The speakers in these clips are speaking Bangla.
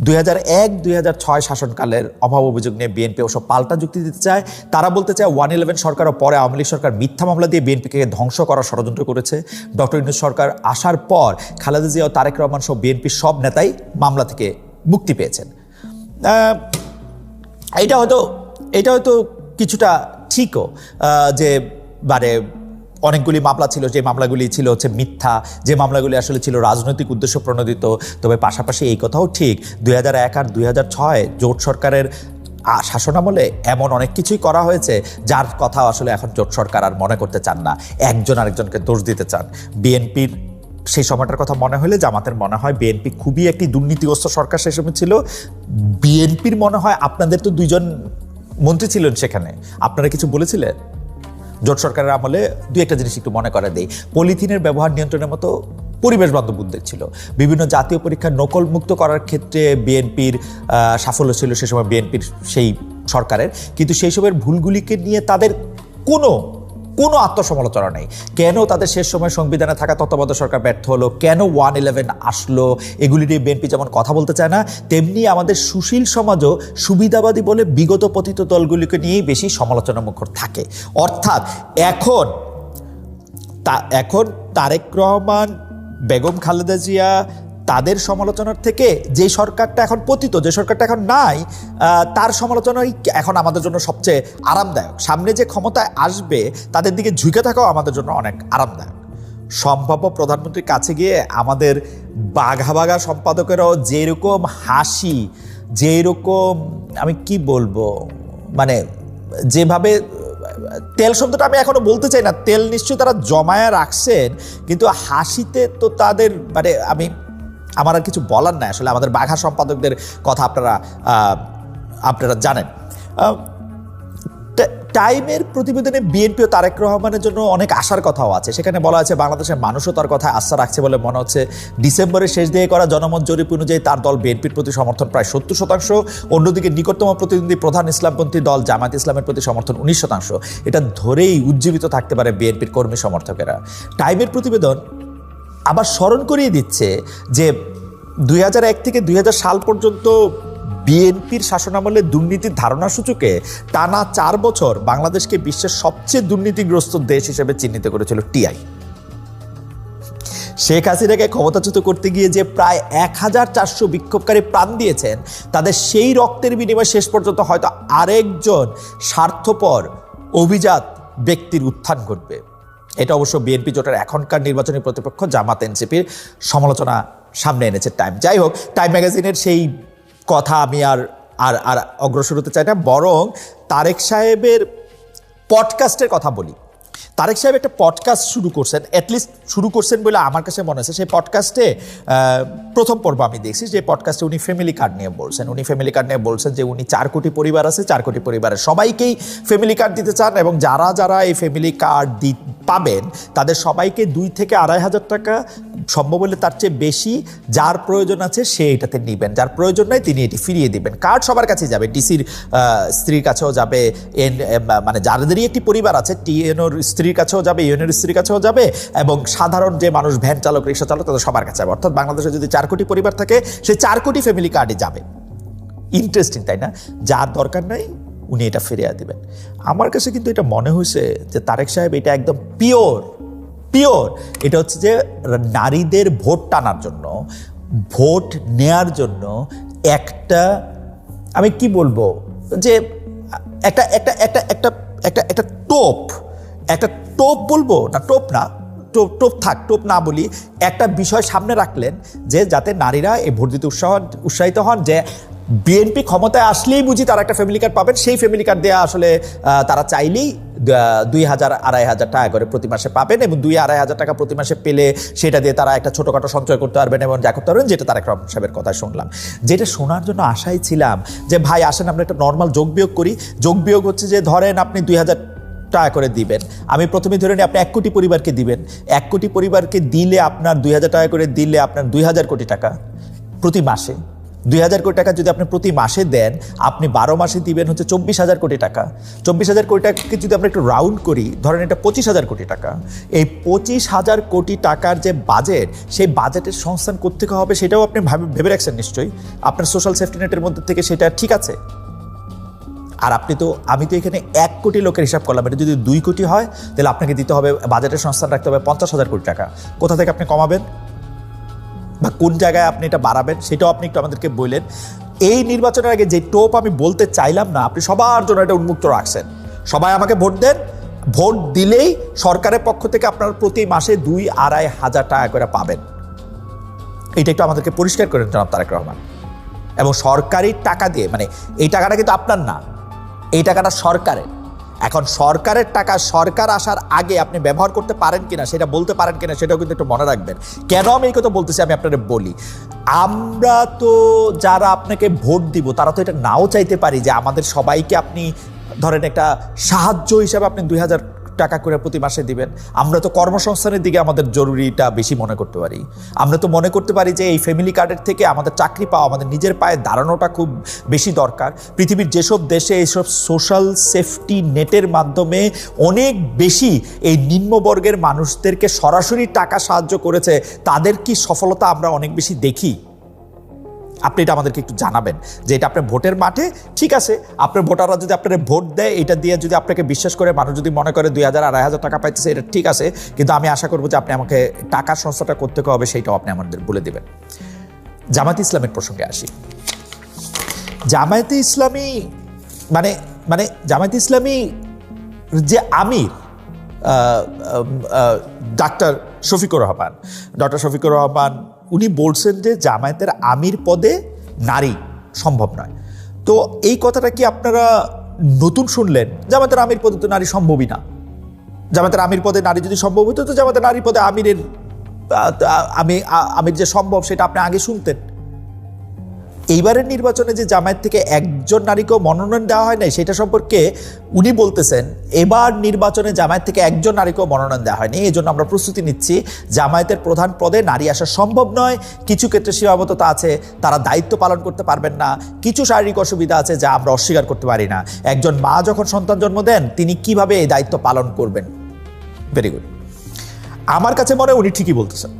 2001-2006 শাসনকালের অভাব অভিযোগ নিয়ে বিএনপি ওসব পাল্টা যুক্তি দিতে চায়। তারা বলতে চায় 111 সরকার ও পরে আওয়ামী লীগ সরকার মিথ্যা মামলা দিয়ে বিএনপিকে ধ্বংস করার ষড়যন্ত্র করেছে। ডক্টর ইউনূস সরকার আসার পর খালেদা জিয়া ও তারেক রহমান সহ বিএনপির সব নেতাই মামলা থেকে মুক্তি পেয়েছেন। এটা হয়তো কিছুটা ঠিকও, যে মানে অনেকগুলি মামলা ছিল, যে মামলাগুলি ছিল হচ্ছে মিথ্যা, যে মামলাগুলি আসলে ছিল রাজনৈতিক উদ্দেশ্য প্রণোদিত। তবে পাশাপাশি এই কথাও ঠিক 2001 আর 2006 জোট সরকারের শাসনামলে এমন অনেক কিছুই করা হয়েছে যার কথা আসলে এখন জোট সরকার আর মনে করতে চান না, একজন আরেকজনকে দোষ দিতে চান। বিএনপির সেই সময়টার কথা মনে হলে জামাতের মনে হয় বিএনপি খুবই একটি দুর্নীতিগ্রস্ত সরকার সেই সময় ছিল। বিএনপির মনে হয় আপনাদের তো 2জন মন্ত্রী ছিলেন সেখানে, আপনারা কিছু বলেছিলেন? জোট সরকারের আমলে দুই একটা জিনিস একটু মনে করা দেই। পলিথিনের ব্যবহার নিয়ন্ত্রণের মতো পরিবেশ বান্ধব উদ্যোগ ছিল। বিভিন্ন জাতীয় পরীক্ষা নকল মুক্ত করার ক্ষেত্রে বিএনপির সাফল্য ছিল সে সময় বিএনপির সেই সরকারের, কিন্তু সেই সময়ের ভুলগুলিকে নিয়ে তাদের কোনো আত্মসমালোচনা নেই। কেন তাদের শেষ সময় সংবিধানে থাকা তত্ত্বাবধায়ক সরকার ব্যর্থ হলো, কেন 111 আসলো, এগুলি নিয়ে বিএনপি যেমন কথা বলতে চায় না, তেমনি আমাদের সুশীল সমাজও সুবিধাবাদী বলে বিগত পতিত দলগুলিকে নিয়েই বেশি সমালোচনা মুখর থাকে। অর্থাৎ এখন তারেক রহমান, বেগম খালেদা জিয়া তাদের সমালোচনার থেকে যে সরকারটা এখন পতিত, যে সরকারটা এখন নাই, তার সমালোচনাই এখন আমাদের জন্য সবচেয়ে আরামদায়ক। সামনে যে ক্ষমতায় আসবে তাদের দিকে ঝুঁকে থাকাও আমাদের জন্য অনেক আরামদায়ক। সম্ভাব্য প্রধানমন্ত্রীর কাছে গিয়ে আমাদের বাঘা সম্পাদকেরাও যেরকম হাসি, যেরকম আমি কি বলবো, মানে যেভাবে তেল শব্দটা আমি এখনো বলতে চাই না, তেল নিশ্চয়ই তারা জমায়া রাখছেন, কিন্তু হাসিতে তো তাদের মানে আমার আর কিছু বলার নাই। আসলে আমাদের বাঘা সম্পাদকদের কথা আপনারা জানেন। টাইমের প্রতিবেদনে বিএনপি ও তারেক রহমানের জন্য অনেক আশার কথাও আছে। সেখানে বলা আছে বাংলাদেশের মানুষও তার কথায় আস্থা রাখছে বলে মনে হচ্ছে। ডিসেম্বরের শেষ দিকে করা জনমত জরিপ অনুযায়ী তার দল বিএনপির প্রতি সমর্থন প্রায় 70%। অন্যদিকে নিকটতম প্রতিদ্বন্দ্বী প্রধান ইসলামপন্থী দল জামায়াত ইসলামের প্রতি সমর্থন 19%। এটা ধরেই উজ্জীবিত থাকতে পারে বিএনপির কর্মী সমর্থকেরা। টাইমের প্রতিবেদন আবার স্মরণ করিয়ে দিচ্ছে যে 2001 থেকে 2000 সাল পর্যন্ত বিএনপির শাসনামলে দুর্নীতির ধারণা সূচকে টানা 4 বছর বাংলাদেশকে বিশ্বের সবচেয়ে দুর্নীতিগ্রস্ত দেশ হিসেবে চিহ্নিত করেছিল টিআই। শেখ হাসিনাকে ক্ষমতাচ্যুত করতে গিয়ে যে প্রায় 1400 বিক্ষোভকারী প্রাণ দিয়েছেন, তাদের সেই রক্তের বিনিময়ে শেষ পর্যন্ত হয়তো আরেকজন স্বার্থপর অভিজাত ব্যক্তির উত্থান ঘটবে। এটা অবশ্য বিএনপি জোটের এখনকার নির্বাচনী প্রতিপক্ষ জামাত এনসিপির সমালোচনা সামনে এনেছে টাইম। যাই হোক, টাইম ম্যাগাজিনের সেই কথা আমি আর অগ্রসর হতে চাই না, বরং তারেক সাহেবের পডকাস্টের কথা বলি। তারেক সাহেব একটা পডকাস্ট শুরু করছেন, অ্যাটলিস্ট শুরু করছেন বলে আমার কাছে মনে হচ্ছে। সেই পডকাস্টে প্রথম পর্ব আমি দেখছি, যে পডকাস্টে উনি ফ্যামিলি কার্ড নিয়ে বলছেন। উনি ফ্যামিলি কার্ড নিয়ে বলছেন যে উনি 4 কোটি পরিবার আছে, 4 কোটি পরিবারের সবাইকেই ফ্যামিলি কার্ড দিতে চান, এবং যারা এই ফ্যামিলি কার্ড পাবেন তাদের সবাইকে 2 থেকে 2,500 টাকা, সম্ভব হলে তার চেয়ে বেশি, যার প্রয়োজন আছে সে এটাতে নেবেন, যার প্রয়োজন নাই তিনি এটি ফিরিয়ে দিবেন। কার্ড সবার কাছেই যাবে, ডিসির স্ত্রীর কাছেও যাবে, মানে যাদেরই একটি পরিবার আছে টিএনওর স্ত্রীর কাছেও যাবে, ইউএনওর স্ত্রীর কাছেও যাবে, এবং সাধারণ যে মানুষ ভ্যান চালক, রিক্সা চালক, তাদের সবার কাছে যাবে। অর্থাৎ বাংলাদেশে যদি 4 কোটি পরিবার থাকে, সে 4 কোটি ফ্যামিলি কার্ডে যাবে। ইন্টারেস্টিং, তাই না? যার দরকার নাই উনি এটা ফিরিয়ে দিবেন। আমার কাছে কিন্তু এটা মনে হয়েছে যে তারেক সাহেব এটা একদম পিওর। এটা হচ্ছে যে নারীদের ভোট টানার জন্য, ভোট নেয়ার জন্য একটা, আমি কি বলবো, যে একটা টোপ বলবো না, টোপ থাক, টোপ না বলি, একটা বিষয় সামনে রাখলেন যে যাতে নারীরা এই ভোট দিতে উৎসাহিত হন, যে বিএনপি ক্ষমতায় আসলেই বুঝি তারা একটা ফ্যামিলি কার্ড পাবেন। সেই ফ্যামিলি কার্ড দেওয়া আসলে তারা চাইলেই 2,000-2,500 টাকা করে প্রতি মাসে পাবেন, এবং 2,000-2,500 টাকা প্রতি মাসে পেলে সেটা দিয়ে তারা একটা ছোটোখাটো সঞ্চয় করতে পারবেন এবং যা করতে পারবেন, যেটা তারেক রহমান সাহেবের কথা শুনলাম। যেটা শোনার জন্য আশাই ছিলাম যে ভাই আসেন আমরা একটা নর্মাল যোগ বিয়োগ করি। যোগ বিয়োগ হচ্ছে যে ধরেন আপনি 2,000 টাকা করে দিবেন, আমি প্রথমে ধরে নিই আপনি 1 কোটি পরিবারকে দিবেন। 1 কোটি পরিবারকে দিলে আপনার 2,000 টাকা করে দিলে আপনার 2,000 কোটি টাকা প্রতি মাসে। 2,000 কোটি টাকা যদি আপনি প্রতি মাসে দেন, আপনি 12 মাসে দিবেন হচ্ছে 24,000 কোটি টাকা। 24,000 কোটি টাকাকে যদি আমরা একটু রাউন্ড করি, ধরেন এটা 25,000 কোটি টাকা। এই 25,000 কোটি টাকার যে বাজেট, সেই বাজেটের সংস্থান কোত্থেকে হবে সেটাও আপনি ভেবে রাখছেন নিশ্চয়ই। আপনার সোশ্যাল সেফটি নেটের মধ্যে থেকে সেটা ঠিক আছে। আর আমি তো এখানে 1 কোটি লোকের হিসাব করলাম, এটা যদি 2 কোটি হয় তাহলে আপনাকে দিতে হবে, বাজেটের সংস্থান রাখতে হবে 50,000 কোটি টাকা। কোথা থেকে আপনি কমাবেন বা কোন জায়গায় আপনি এটা বাড়াবেন সেটাও আপনি একটু আমাদেরকে বললেন। এই নির্বাচনের আগে যে টোপ আমি বলতে চাইলাম না, আপনি সবার জন্য এটা উন্মুক্ত রাখছেন। সবাই আমাকে ভোট দেন, ভোট দিলেই সরকারের পক্ষ থেকে আপনার প্রতি মাসে 2-2.5 হাজার টাকা করে পাবেন। এটা একটু আমাদেরকে পরিষ্কার করেন জনাব তারেক রহমান। এবং সরকারি টাকা দিয়ে, মানে এই টাকাটা কিন্তু আপনার না, এই টাকাটা সরকারের। এখন সরকারের টাকা সরকার আসার আগে আপনি ব্যবহার করতে পারেন কিনা, সেটা বলতে পারেন কিনা, সেটাও কিন্তু একটু মনে রাখবেন। কেন আমি এই কথা বলতেছি আমি আপনাদের বলি। আমরা তো যারা আপনাকে ভোট দিব তারা তো এটা নাও চাইতে পারি যে আমাদের সবাইকে আপনি ধরেন একটা সাহায্য হিসাবে আপনি 2,000 টাকা করে প্রতি মাসে দিবেন। আমরা তো কর্মসংস্থানের দিকে আমাদের জরুরিটা বেশি মনে করতে পারি। আমরা তো মনে করতে পারি যে এই ফ্যামিলি কার্ডের থেকে আমাদের চাকরি পাওয়া, আমাদের নিজের পায়ে দাঁড়ানোটা খুব বেশি দরকার। পৃথিবীর যেসব দেশে এইসব সোশ্যাল সেফটি নেটের মাধ্যমে অনেক বেশি এই নিম্নবর্গের মানুষদেরকে সরাসরি টাকা সাহায্য করেছে, তাদের কি সফলতা আমরা অনেক বেশি দেখি। আপনি এটা আমাদেরকে একটু জানাবেন যে এটা আপনার ভোটের মাঠে ঠিক আছে, আপনার ভোটাররা যদি আপনার ভোট দেয়, এটা দিয়ে যদি আপনাকে বিশ্বাস করে মানুষ যদি মনে করে 2,000-2,500 টাকা পাইতেছে, এটা ঠিক আছে, কিন্তু আমি আশা করবো যে আপনি আমাকে টাকার সংস্থাটা করতে হবে, সেইটাও আপনি আমাদের বলে দেবেন। জামায়াতে ইসলামের প্রসঙ্গে আসি। জামায়াতে ইসলামী মানে জামায়াতে ইসলামী যে আমির ডক্টর শফিকুর রহমান উনি বলছেন যে জামায়াতের আমির পদে নারী সম্ভব নয়। তো এই কথাটা কি আপনারা নতুন শুনলেন? জামায়াতের আমির পদে তো নারী সম্ভবই না। জামায়াতের আমির পদে নারী যদি সম্ভব হতো তো জামায়াতের নারী পদে আমির যে সম্ভব সেটা আপনি আগে শুনতেন। এইবারের নির্বাচনে যে জামায়াত থেকে একজন নারীকেও মনোনয়ন দেওয়া হয় নাই, সেটা সম্পর্কে উনি বলতেছেন এবার নির্বাচনে জামায়াত থেকে একজন নারীকেও মনোনয়ন দেওয়া হয়নি, এই জন্য আমরা প্রস্তুতি নিচ্ছি। জামায়াতের প্রধান পদে নারী আসা সম্ভব নয়, কিছু ক্ষেত্রে সীমাবদ্ধতা আছে, তারা দায়িত্ব পালন করতে পারবেন না, কিছু শারীরিক অসুবিধা আছে যা আমরা অস্বীকার করতে পারি না। একজন মা যখন সন্তান জন্ম দেন তিনি কিভাবে এই দায়িত্ব পালন করবেন? Very good. আমার কাছে মনে হয় উনি ঠিকই বলতেছেন।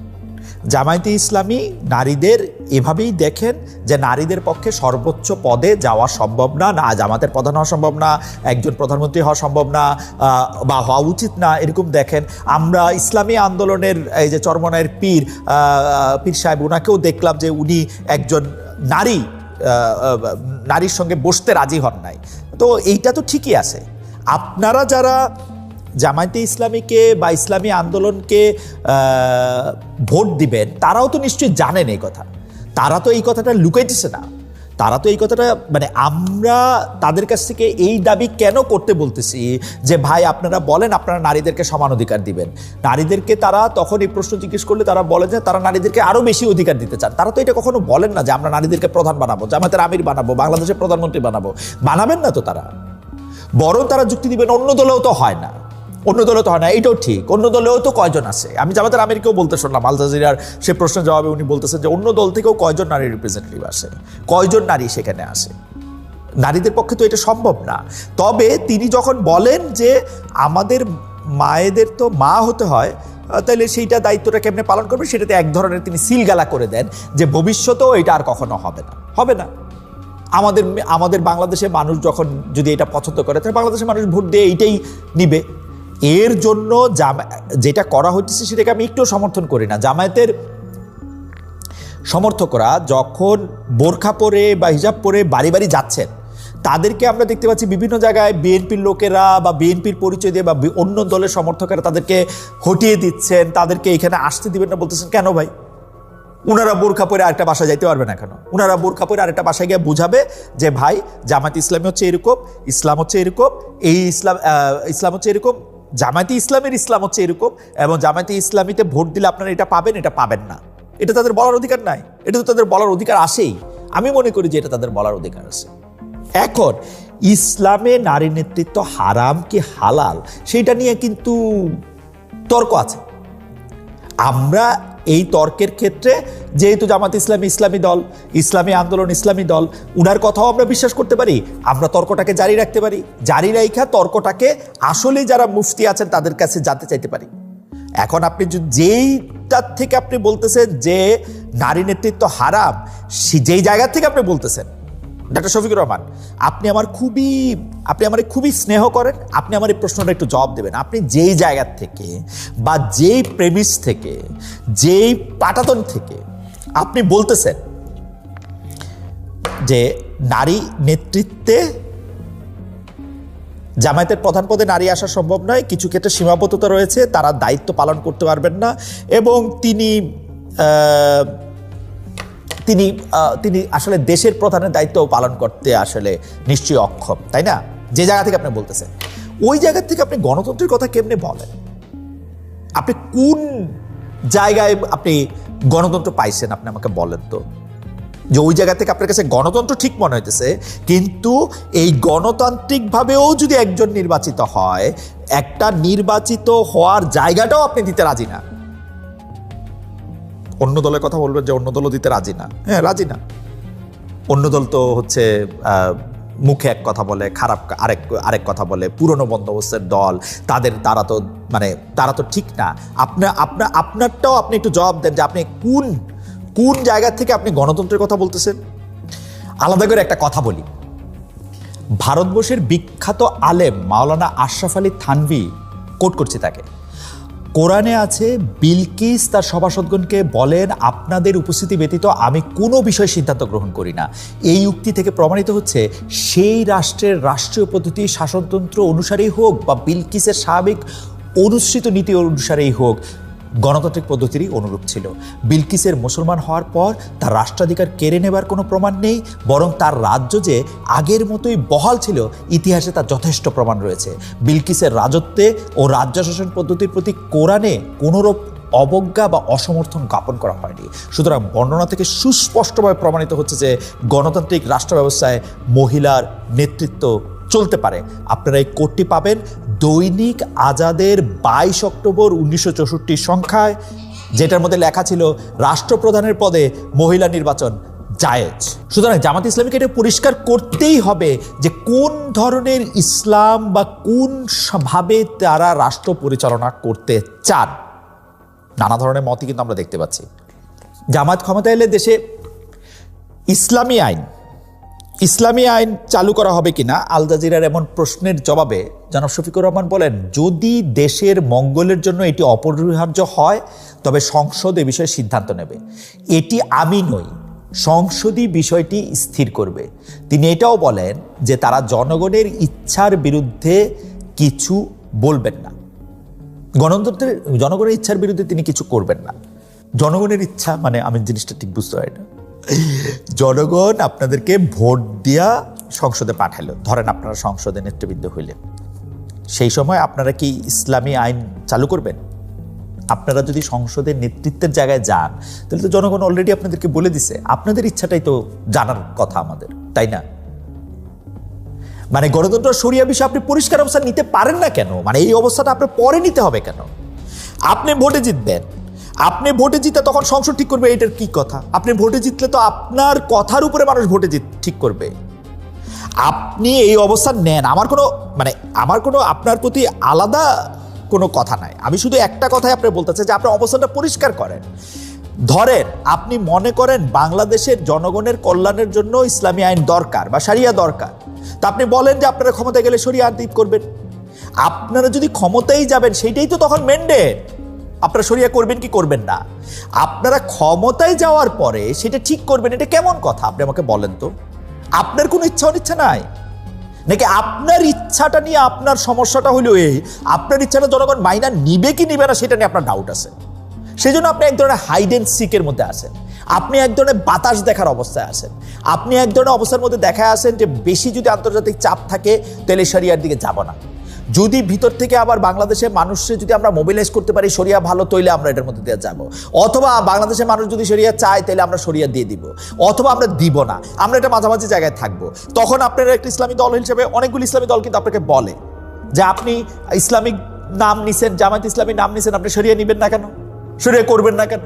জামায়াতে ইসলামী নারীদের এভাবেই দেখেন যে নারীদের পক্ষে সর্বোচ্চ পদে যাওয়া সম্ভব না, জামাতের প্রধান হওয়া সম্ভব না, একজন প্রধানমন্ত্রী হওয়া সম্ভব না বা হওয়া উচিত না, এরকম দেখেন। আমরা ইসলামী আন্দোলনের এই যে চরমনায়ের পীর সাহেব, ওনাকেও দেখলাম যে উনি একজন নারীর সঙ্গে বসতে রাজি হন নাই। তো এইটা তো ঠিকই আছে। আপনারা যারা জামায়াতে ইসলামীকে বা ইসলামী আন্দোলনকে ভোট দিবেন তারাও তো নিশ্চয়ই জানেন এই কথা। তারা তো এই কথাটা লুকাইতেছে না। তারা তো এই কথাটা মানে আমরা তাদের কাছ থেকে এই দাবি কেন করতে বলতেছি যে ভাই আপনারা বলেন আপনারা নারীদেরকে সমান অধিকার দিবেন। নারীদেরকে তারা তখন এই প্রশ্ন জিজ্ঞেস করলে তারা বলে যে তারা নারীদেরকে আরো বেশি অধিকার দিতে চান। তারা তো এটা কখনো বলেন না যে আমরা নারীদেরকে প্রধান বানাবো, জামায়াতের আমির বানাবো, বাংলাদেশের প্রধানমন্ত্রী বানাবো। বানাবেন না তো তারা, বরং তারা যুক্তি দিবেন অন্য দলেও তো হয় না, এটাও ঠিক, অন্য দলেও তো কয়জন আছে। আমি জামায়াতের আমিরকেও বলতে শুনলাম আল জাজিরার সে প্রশ্নের জবাবে উনি বলতেছেন যে অন্য দল থেকেও কয়জন নারী রিপ্রেজেন্টেটিভ আসে, কয়জন নারী সেখানে আসে। নারীদের পক্ষে তো এটা সম্ভব না। তবে তিনি যখন বলেন যে আমাদের মায়েদের তো মা হতে হয়, তাহলে সেইটা দায়িত্বটা কেমনে পালন করবে, সেটাতে এক ধরনের তিনি সিলগালা করে দেন যে ভবিষ্যতেও এটা আর কখনো হবে না। আমাদের বাংলাদেশের মানুষ যখন যদি এটা পছন্দ করে তাহলে বাংলাদেশের মানুষ ভোট দিয়ে এইটাই নিবে। এর জন্য যেটা করা হচ্ছে সেটাকে আমি একটু সমর্থন করি না। জামায়াতের সমর্থকরা যখন বোরখা পরে বা হিজাব পরে বাড়ি বাড়ি যাচ্ছেন, তাদেরকে আমরা দেখতে পাচ্ছি বিভিন্ন জায়গায় বিএনপির লোকেরা বা বিএনপির পরিচয় দিয়ে বা অন্য দলের সমর্থকেরা তাদেরকে হটিয়ে দিচ্ছেন, তাদেরকে এখানে আসতে দিবেন না বলতেছেন। কেন ভাই? উনারা বোরখা পরে আরেকটা বাসায় যাইতে পারবে না কেন? উনারা বোরখা পরে আরেকটা বাসায় গিয়ে বুঝাবে যে ভাই জামায়াতে ইসলামী হচ্ছে এরকম, ইসলাম হচ্ছে এরকম, এই ইসলাম হচ্ছে এরকম, জামায়াতে ইসলামের ইসলাম হচ্ছে এরকম, এবং জামায়াতে ইসলামীতে ভোট দিলে আপনারা এটা পাবেন, এটা পাবেন না। এটা তাদের বলার অধিকার নাই? এটা তো তাদের বলার অধিকার আসেই। আমি মনে করি যে এটা তাদের বলার অধিকার আছে। এখন ইসলামে নারী নেতৃত্ব হারাম কি হালাল সেটা নিয়ে কিন্তু তর্ক আছে। আমরা এই তর্কের ক্ষেত্রে যেহেতু জামাত ইসলামী ইসলামী দল, ইসলামী আন্দোলন ইসলামী দল, উনার কথাও আমরা বিশ্বাস করতে পারি, আমরা তর্কটাকে জারি রাখতে পারি, জারি রাখা তর্কটাকে আসলে যারা মুফতি আছেন তাদের কাছে জানতে চাইতে পারি। এখন আপনি যেইটার থেকে আপনি বলতেছেন যে নারী নেতৃত্ব হারাম, যেই জায়গা থেকে আপনি বলতেছেন ডক্টর শফিকুর রহমান, আপনি আমার খুবই স্নেহ করেন, আপনি আমার এই প্রশ্নটা একটু জবাব দেবেন। আপনি যেই জায়গা থেকে বা যেই প্রেমিস থেকে, যেই পাটাতন থেকে আপনি বলতেছেন যে নারী নেতৃত্বে জামায়াতের প্রধান পদে নারী আসা সম্ভব নয়, কিছু ক্ষেত্রে সীমাবদ্ধতা রয়েছে, তারা দায়িত্ব পালন করতে পারবেন না, এবং তিনি আসলে দেশের প্রধানের দায়িত্ব পালন করতে আসলে নিশ্চয়ই অক্ষম, তাই না? যে জায়গা থেকে আপনি বলতেছেন, ওই জায়গা থেকে আপনি গণতন্ত্রের কথা কেমনে বলেন? আপনি কোন জায়গায় আপনি গণতন্ত্র পাইছেন? আপনি আমাকে বলেন তো, যে ওই জায়গা থেকে আপনার কাছে গণতন্ত্র ঠিক মনে হইতেছে, কিন্তু এই গণতান্ত্রিকভাবেও যদি একজন নির্বাচিত হয়, একটা নির্বাচিত হওয়ার জায়গাটাও আপনি দিতে রাজি না। অন্য দলের কথা বলবেন যে অন্য দলও দিতে রাজি না, হ্যাঁ রাজি না। অন্য দল তো হচ্ছে মুখে এক কথা বলে, খারাপ আরেক কথা বলে, পুরনো বন্দোবস্তের দল, তারা তো ঠিক না। আপনারটাও আপনি একটু জবাব দেন যে আপনি কোন জায়গা থেকে আপনি গণতন্ত্রের কথা বলতেছেন। আলাদা করে একটা কথা বলি, ভারতবর্ষের বিখ্যাত আলেম মাওলানা আশরাফ আলী থানভী, কোট করছি তাকে, কোরআনে আছে বিলকিস তার সভাসদগণকে বলেন, আপনাদের উপস্থিতি ব্যতীত আমি কোনো বিষয় সিদ্ধান্ত গ্রহণ করি না। এই উক্তি থেকে প্রমাণিত হচ্ছে সেই রাষ্ট্রের রাষ্ট্রীয় পদ্ধতি শাসনতন্ত্র অনুসারেই হোক বা বিলকিসের স্বাভাবিক অনুসৃত নীতি অনুসারেই হোক, গণতান্ত্রিক পদ্ধতিরই অনুরূপ ছিল। বিলকিসের মুসলমান হওয়ার পর তার রাষ্ট্রাধিকার কেড়ে নেবার কোনো প্রমাণ নেই, বরং তার রাজ্য যে আগের মতোই বহাল ছিল, ইতিহাসে তার যথেষ্ট প্রমাণ রয়েছে। বিলকিসের রাজত্বে ও রাজ্য শাসন পদ্ধতির প্রতি কোরআনে কোনোরূপ অবজ্ঞা বা অসমর্থন জ্ঞাপন করা হয়নি। সুতরাং বর্ণনা থেকে সুস্পষ্টভাবে প্রমাণিত হচ্ছে যে গণতান্ত্রিক রাষ্ট্র ব্যবস্থায় মহিলার নেতৃত্ব চলতে পারে। আপনারা এই কোডটি পাবেন দৈনিক আজাদের 22 অক্টোবর 1964 সংখ্যায়, যেটার মধ্যে লেখা ছিল রাষ্ট্রপ্রধানের পদে মহিলা নির্বাচন জায়েজ। সুতরাং জামাত ইসলামীকে এটা পরিষ্কার করতেই হবে যে কোন ধরনের ইসলাম বা কোন ভাবে তারা রাষ্ট্র পরিচালনা করতে চান। নানা ধরনের মতই কিন্তু আমরা দেখতে পাচ্ছি। জামাত ক্ষমতা এলে দেশে ইসলামী আইন চালু করা হবে কিনা, আল জাজিরার এমন প্রশ্নের জবাবে জনাব শফিকুর রহমান বলেন, যদি দেশের মঙ্গলের জন্য এটি অপরিহার্য হয় তবে সংসদ এ বিষয়ে সিদ্ধান্ত নেবে। এটি আমি নই, সংসদই বিষয়টি স্থির করবে। তিনি এটাও বলেন যে তারা জনগণের ইচ্ছার বিরুদ্ধে কিছু বলবেন না, জনগণের ইচ্ছার বিরুদ্ধে তিনি কিছু করবেন না। জনগণের ইচ্ছা মানে আমি জিনিসটা ঠিক বুঝতে পারি না। জনগণ আপনাদেরকে ভোট দিয়া সংসদে পাঠালো, ধরেন আপনারা সংসদে নেতৃবৃন্দ হইলেন, সেই সময় আপনারা কি ইসলামী আইন চালু করবেন? আপনারা যদি সংসদের নেতৃত্বের জায়গায় যান, তাহলে তো জনগণ অলরেডি আপনাদেরকে বলে দিছে, আপনাদের ইচ্ছাটাই তো জানার কথা আমাদের, তাই না? মানে গণতন্ত্র শরিয়া বিষয়ে আপনি পরিষ্কার অবস্থান নিতে পারেন না কেন? মানে এই অবস্থাটা আপনার পরে নিতে হবে কেন? আপনি ভোটে জিতবেন, আপনি ভোটে জিতে তখন সংসদ ঠিক করবে, এটার কি কথা? আপনি ভোটে জিতলে তো আপনার কথার উপরে মানুষ ভোটে ঠিক করবে। আপনি এই অবস্থান নেন, আমার কোনো আপনার প্রতি আলাদা কোনো কথা নাই। আমি শুধু একটা কথাই আপনি বলতে চাই যে আপনি অবস্থানটা পরিষ্কার করেন। ধরেন আপনি মনে করেন বাংলাদেশের জনগণের কল্যাণের জন্য ইসলামী আইন দরকার বা শরিয়া দরকার, তা আপনি বলেন যে আপনারা ক্ষমতায় গেলে শরিয়া আইন করবেন। আপনারা যদি ক্ষমতায় যাবেন, সেইটাই তো তখন ম্যান্ডেট, আপনারা শরিয়া করবেন কি করবেন না। আপনারা ক্ষমতায় যাওয়ার পরে সেটা ঠিক করবেন, এটা কেমন কথা? আপনি আমাকে বলেন তো, আপনার কোনো ইচ্ছা অনিচ্ছা নাই নাকি? আপনার ইচ্ছাটা নিয়ে আপনার সমস্যাটা হলো এই, আপনার ইচ্ছাটা জনগণ মাইনা নিবে কি নিবে না সেটা নিয়ে আপনার ডাউট আছে। সেই জন্য আপনি এক ধরনের হাইড এন্ড সিকের মধ্যে আছেন, আপনি এক ধরনের বাতাস দেখার অবস্থায় আছেন, আপনি এক ধরনের অবস্থার মধ্যে দেখা আছেন যে বেশি যদি আন্তর্জাতিক চাপ থাকে তাহলে শরিয়ার দিকে যাব না। যদি ভিতর থেকে আবার বাংলাদেশের মানুষকে যদি আমরা মোবিলাইজ করতে পারি শরিয়া ভালো, তৈলে আমরা এটার মধ্যে দিয়ে যাব। অথবা বাংলাদেশের মানুষ যদি শরিয়া চায় তাহলে আমরা শরিয়া দিয়ে দিব, অথবা আমরা দিব না, আমরা এটা মাঝামাঝি জায়গায় থাকবো। তখন আপনারা একটা ইসলামী দল হিসেবে, অনেকগুলো ইসলামী দল কিন্তু আপনাকে বলে যে আপনি ইসলামিক নাম নিছেন, জামাত ইসলামী নাম নিছেন, আপনি শরিয়া নিবেন না কেন, শরিয়া করবেন না কেন?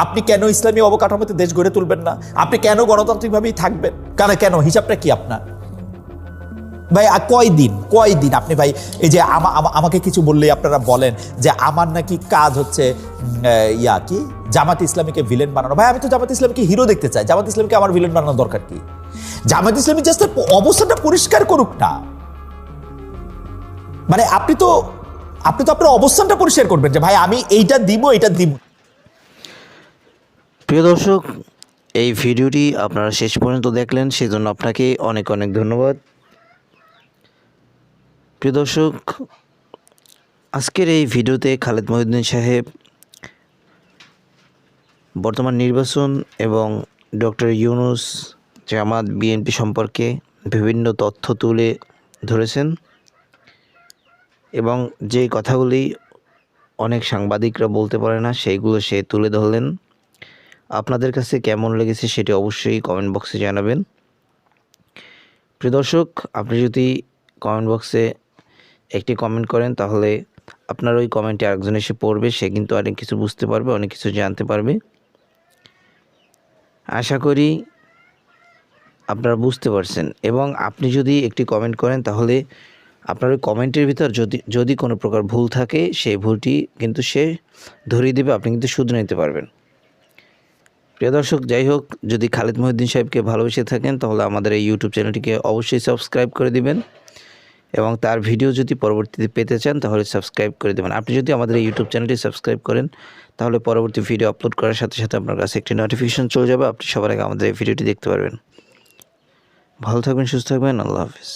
আপনি কেন ইসলামী অবকাঠামোতে দেশ গড়ে তুলবেন না? আপনি কেন গণতান্ত্রিকভাবেই থাকবেন? কেন হিসাবটা কি আপনার ভাই? কয়দিন আপনি ভাই এই যে আমাকে কিছু বললেই আপনারা বলেন যে আমার নাকি কাজ হচ্ছে কি জামাত ইসলামীকে ভিলেন বানানো। ভাই আমি তো জামাত ইসলামীকে হিরো দেখতে চাই, জামাত ইসলামীকে আমার ভিলেন বানানোর দরকার কি? জামাত ইসলামী জাস্ট অবস্থানটা পরিষ্কার করুক না। মানে আপনি তো আপনার অবস্থানটা পরিষ্কার করবেন যে ভাই আমি এইটা দিব। প্রিয় দর্শক, এই ভিডিওটি আপনারা শেষ পর্যন্ত দেখলেন, সেজন্য আপনাকে অনেক অনেক ধন্যবাদ। প্রিয় দর্শক, আজকের এই ভিডিওতে খালেদ মহিউদ্দিন সাহেব বর্তমান নির্বাচন এবং ডক্টর ইউনূস, জামাত, বিএনপি সম্পর্কে বিভিন্ন তথ্য তুলে ধরেছেন এবং যে কথাগুলি অনেক সাংবাদিকরা বলতে পারে না সেইগুলো সে তুলে ধরলেন। আপনাদের কাছে কেমন লেগেছে সেটি অবশ্যই কমেন্ট বক্সে জানাবেন। প্রিয় দর্শক, আপনি যদি কমেন্ট বক্সে একটি কমেন্ট করেন তাহলে আপনার ওই কমেন্টে আরেকজন এসে পড়বে, সে কিন্তু অনেক কিছু বুঝতে পারবে, অনেক কিছু জানতে পারবে। আশা করি আপনারা বুঝতে পারছেন। এবং আপনি যদি একটি কমেন্ট করেন তাহলে আপনার ওই কমেন্টের ভিতর যদি কোনো প্রকার ভুল থাকে সেই ভুলটি কিন্তু সে ধরিয়ে দেবে, আপনি কিন্তু শুধরে নিতে পারবেন। প্রিয় দর্শক, যাই হোক, যদি খালেদ মহিউদ্দিন সাহেবকে ভালোবেসে থাকেন তাহলে আমাদের এই ইউটিউব চ্যানেলটিকে অবশ্যই সাবস্ক্রাইব করে দিবেন এবং তার ভিডিও যদি পরবর্তীতে পেতে চান তাহলে সাবস্ক্রাইব করে দেবেন। আপনি যদি আমাদের এই ইউটিউব চ্যানেলটি সাবস্ক্রাইব করেন তাহলে পরবর্তী ভিডিও আপলোড করার সাথে সাথে আপনার কাছে একটি নোটিফিকেশন চলে যাবে, আপনি সবার আগে আমাদের এই ভিডিওটি দেখতে পারবেন। ভালো থাকবেন, সুস্থ থাকবেন, আল্লাহ হাফেজ।